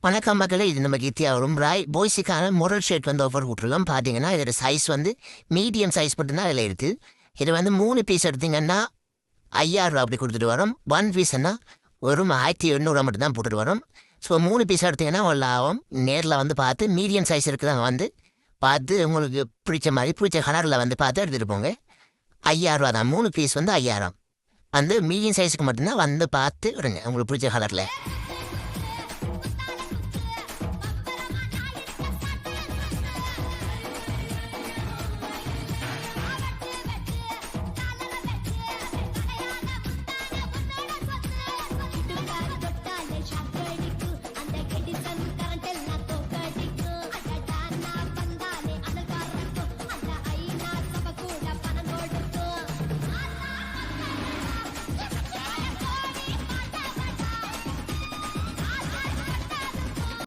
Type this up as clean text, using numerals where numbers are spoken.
வணக்கம் மக்களே, இது நம்ம கீர்த்தியா வரும் ராய் பாய்ஸுக்கான மொரல் ஷர்ட் வந்து ஆஃபர் விட்ருக்கோம். பார்த்தீங்கன்னா இதோட சைஸ் வந்து மீடியம் சைஸ் மட்டும்தான் அதில் இருக்குது. இது வந்து 3 பீஸ் எடுத்தீங்கன்னா 5000 அப்படி கொடுத்துட்டு வரோம். 1 பீஸ்ன்னா வெறும் 1800 மட்டும் தான் போட்டுட்டு வரோம். ஸோ 3 பீஸ் எடுத்தீங்கன்னா ஒரு லாபம். நேரில் வந்து பார்த்து மீடியம் சைஸ் இருக்குதான் வந்து பார்த்து உங்களுக்கு பிடிச்ச மாதிரி பிடிச்ச கலரில் வந்து பார்த்து எடுத்துகிட்டு போங்க. 5000 தான். 3 பீஸ் வந்து 5000 வந்து மீடியம் சைஸுக்கு மட்டும்தான் வந்து பார்த்து விடுங்க உங்களுக்கு பிடிச்ச கலரில்.